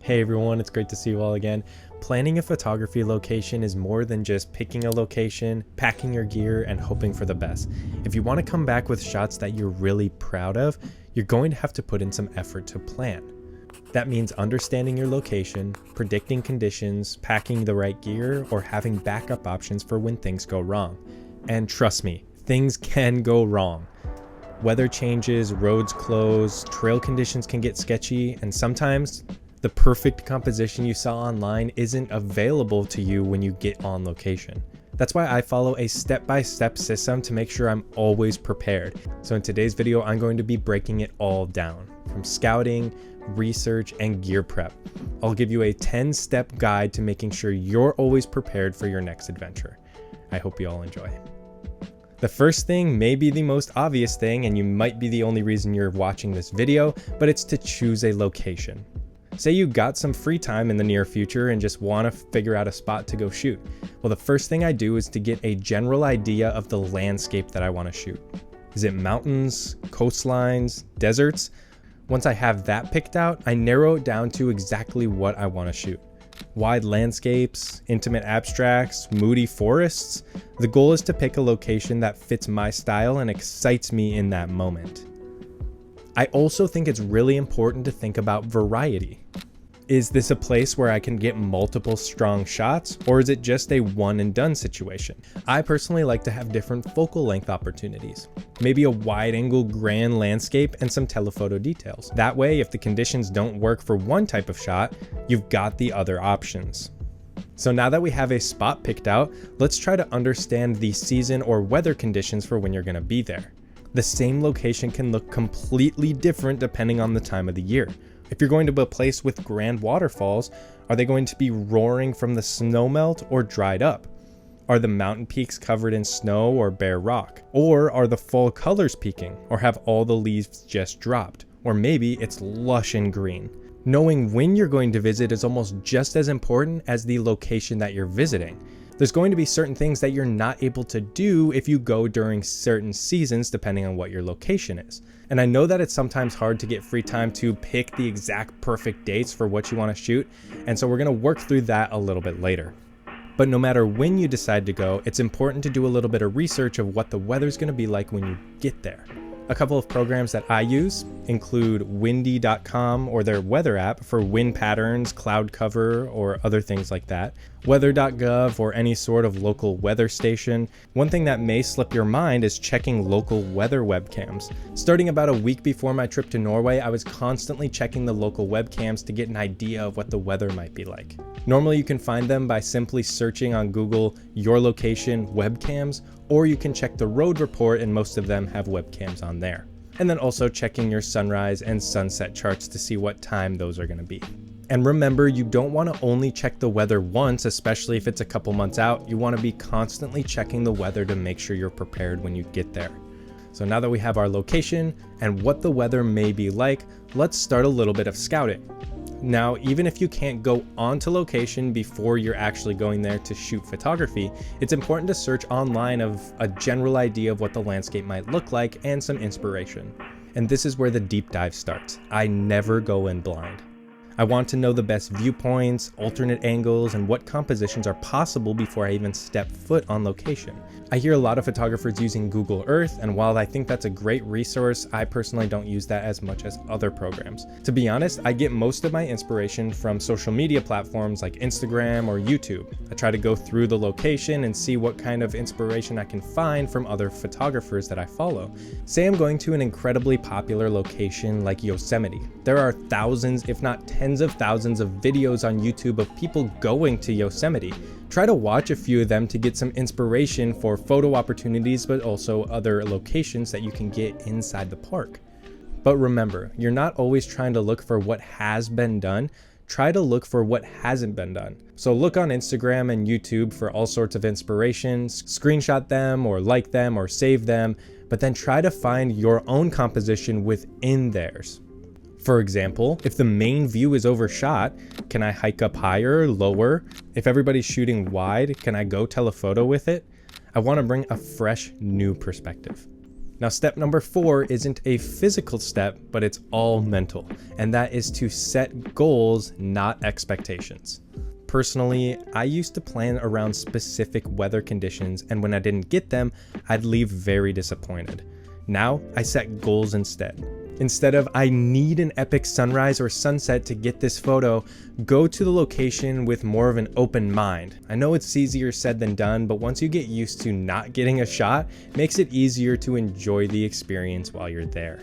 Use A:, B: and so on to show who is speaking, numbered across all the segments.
A: Hey everyone, it's great to see you all again. Planning a photography location is more than just picking a location, packing your gear, and hoping for the best. If you want to come back with shots that you're really proud of, you're going to have to put in some effort to plan. That means understanding your location, predicting conditions, packing the right gear, or having backup options for when things go wrong. And trust me, things can go wrong. Weather changes, roads close, trail conditions can get sketchy, and sometimes the perfect composition you saw online isn't available to you when you get on location. That's why I follow a step-by-step system to make sure I'm always prepared. So in today's video, I'm going to be breaking it all down, from scouting, research, and gear prep. I'll give you a 10-step guide to making sure you're always prepared for your next adventure. I hope you all enjoy. The first thing may be the most obvious thing, and you might be the only reason you're watching this video, but it's to choose a location. Say you got some free time in the near future and just want to figure out a spot to go shoot. Well, the first thing I do is to get a general idea of the landscape that I want to shoot. Is it mountains, coastlines, deserts? Once I have that picked out, I narrow it down to exactly what I want to shoot. Wide landscapes, intimate abstracts, moody forests. The goal is to pick a location that fits my style and excites me in that moment. I also think it's really important to think about variety. Is this a place where I can get multiple strong shots, or is it just a one and done situation? I personally like to have different focal length opportunities. Maybe a wide angle grand landscape and some telephoto details. That way, if the conditions don't work for one type of shot, you've got the other options. So now that we have a spot picked out, let's try to understand the season or weather conditions for when you're gonna be there. The same location can look completely different depending on the time of the year. If you're going to a place with grand waterfalls, are they going to be roaring from the snowmelt or dried up? Are the mountain peaks covered in snow or bare rock? Or are the fall colors peaking, or have all the leaves just dropped? Or maybe it's lush and green. Knowing when you're going to visit is almost just as important as the location that you're visiting. There's going to be certain things that you're not able to do if you go during certain seasons depending on what your location is. And I know that it's sometimes hard to get free time to pick the exact perfect dates for what you want to shoot, and so we're going to work through that a little bit later. But no matter when you decide to go, it's important to do a little bit of research of what the weather's going to be like when you get there. A couple of programs that I use include windy.com or their weather app for wind patterns, cloud cover, or other things like that. Weather.gov or any sort of local weather station. One thing that may slip your mind is checking local weather webcams. Starting about a week before my trip to Norway, I was constantly checking the local webcams to get an idea of what the weather might be like. Normally you can find them by simply searching on Google your location webcams, or you can check the road report and most of them have webcams on there. And then also checking your sunrise and sunset charts to see what time those are going to be. And remember, you don't want to only check the weather once, especially if it's a couple months out. You want to be constantly checking the weather to make sure you're prepared when you get there. So now that we have our location and what the weather may be like, let's start a little bit of scouting. Now, even if you can't go onto location before you're actually going there to shoot photography, it's important to search online of a general idea of what the landscape might look like and some inspiration. And this is where the deep dive starts. I never go in blind. I want to know the best viewpoints, alternate angles, and what compositions are possible before I even step foot on location. I hear a lot of photographers using Google Earth, and while I think that's a great resource, I personally don't use that as much as other programs. To be honest, I get most of my inspiration from social media platforms like Instagram or YouTube. I try to go through the location and see what kind of inspiration I can find from other photographers that I follow. Say I'm going to an incredibly popular location like Yosemite. There are thousands, if not tens of thousands of videos on YouTube of people going to Yosemite. Try to watch a few of them to get some inspiration for photo opportunities, but also other locations that you can get inside the park. But remember, you're not always trying to look for what has been done. Try to look for what hasn't been done. So look on Instagram and YouTube for all sorts of inspirations, screenshot them or like them or save them, but then try to find your own composition within theirs. For example, if the main view is overshot, can I hike up higher, lower? If everybody's shooting wide, can I go telephoto with it? I want to bring a fresh, new perspective. Now, step number 4 isn't a physical step, but it's all mental, and that is to set goals, not expectations. Personally, I used to plan around specific weather conditions, and when I didn't get them, I'd leave very disappointed. Now, I set goals instead. Instead of, I need an epic sunrise or sunset to get this photo, go to the location with more of an open mind. I know it's easier said than done, but once you get used to not getting a shot, it makes it easier to enjoy the experience while you're there.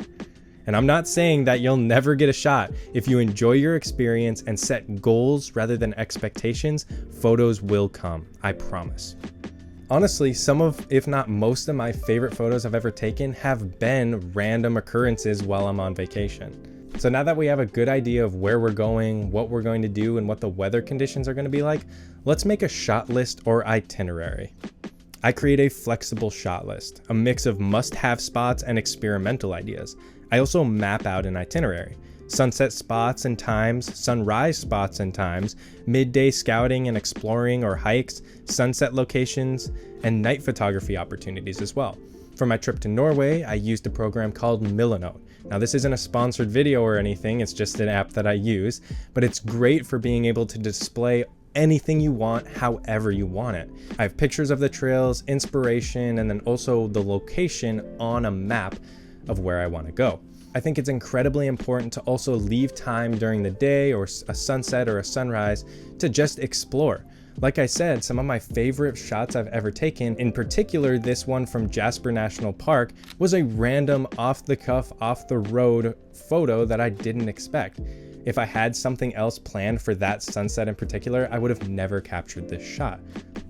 A: And I'm not saying that you'll never get a shot. If you enjoy your experience and set goals rather than expectations, photos will come, I promise. Honestly, some of, if not most of my favorite photos I've ever taken have been random occurrences while I'm on vacation. So now that we have a good idea of where we're going, what we're going to do, and what the weather conditions are going to be like, let's make a shot list or itinerary. I create a flexible shot list, a mix of must-have spots and experimental ideas. I also map out an itinerary. Sunset spots and times, sunrise spots and times, midday scouting and exploring or hikes, sunset locations, and night photography opportunities as well. For my trip to Norway, I used a program called Milanote. Now, this isn't a sponsored video or anything, it's just an app that I use, but it's great for being able to display anything you want, however you want it. I have pictures of the trails, inspiration, and then also the location on a map of where I want to go. I think it's incredibly important to also leave time during the day or a sunset or a sunrise to just explore. Like I said, some of my favorite shots I've ever taken, in particular this one from Jasper National Park, was a random off-the-cuff, off-the-road photo that I didn't expect. If I had something else planned for that sunset in particular, I would have never captured this shot.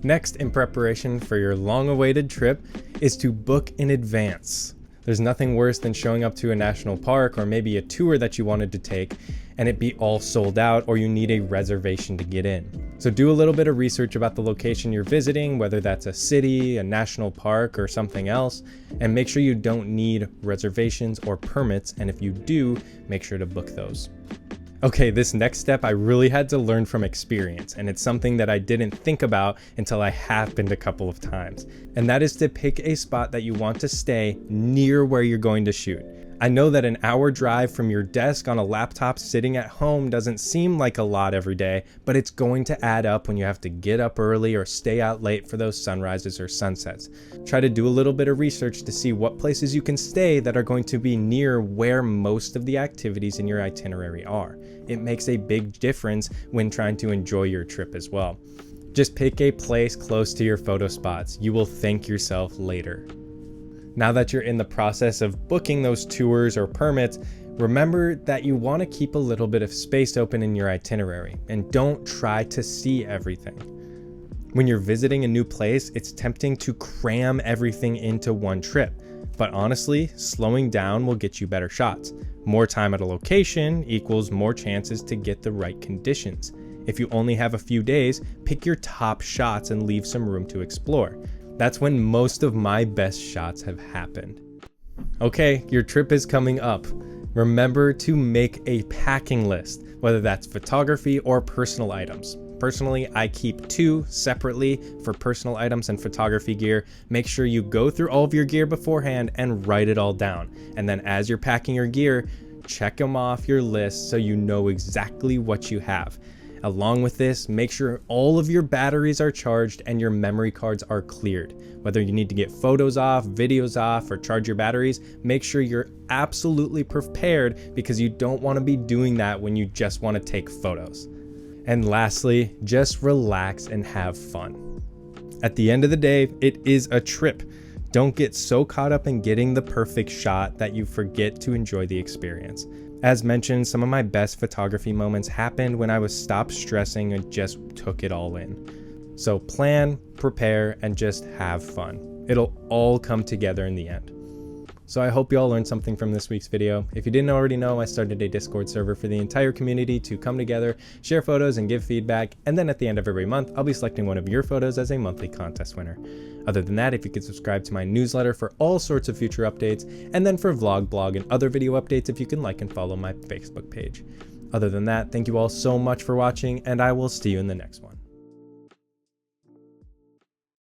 A: Next, in preparation for your long-awaited trip, is to book in advance. There's nothing worse than showing up to a national park or maybe a tour that you wanted to take and it be all sold out or you need a reservation to get in. So do a little bit of research about the location you're visiting, whether that's a city, a national park, or something else, and make sure you don't need reservations or permits, and if you do, make sure to book those. Okay, this next step I really had to learn from experience, and it's something that I didn't think about until I happened a couple of times. And that is to pick a spot that you want to stay near where you're going to shoot. I know that an hour drive from your desk on a laptop sitting at home doesn't seem like a lot every day, but it's going to add up when you have to get up early or stay out late for those sunrises or sunsets. Try to do a little bit of research to see what places you can stay that are going to be near where most of the activities in your itinerary are. It makes a big difference when trying to enjoy your trip as well. Just pick a place close to your photo spots. You will thank yourself later. Now that you're in the process of booking those tours or permits, remember that you want to keep a little bit of space open in your itinerary and don't try to see everything. When you're visiting a new place, it's tempting to cram everything into one trip. But honestly, slowing down will get you better shots. More time at a location equals more chances to get the right conditions. If you only have a few days, pick your top shots and leave some room to explore. That's when most of my best shots have happened. Okay, your trip is coming up. Remember to make a packing list, whether that's photography or personal items. Personally, I keep 2 separately for personal items and photography gear. Make sure you go through all of your gear beforehand and write it all down. And then as you're packing your gear, check them off your list so you know exactly what you have. Along with this, make sure all of your batteries are charged and your memory cards are cleared. Whether you need to get photos off, videos off, or charge your batteries, make sure you're absolutely prepared because you don't want to be doing that when you just want to take photos. And lastly, just relax and have fun. At the end of the day, it is a trip. Don't get so caught up in getting the perfect shot that you forget to enjoy the experience. As mentioned, some of my best photography moments happened when I was stopped stressing and just took it all in. So plan, prepare, and just have fun. It'll all come together in the end. So I hope you all learned something from this week's video. If you didn't already know, I started a Discord server for the entire community to come together, share photos, and give feedback. And then at the end of every month, I'll be selecting one of your photos as a monthly contest winner. Other than that, if you could subscribe to my newsletter for all sorts of future updates, and then for vlog, blog, and other video updates, if you can like and follow my Facebook page. Other than that, thank you all so much for watching, and I will see you in the next one.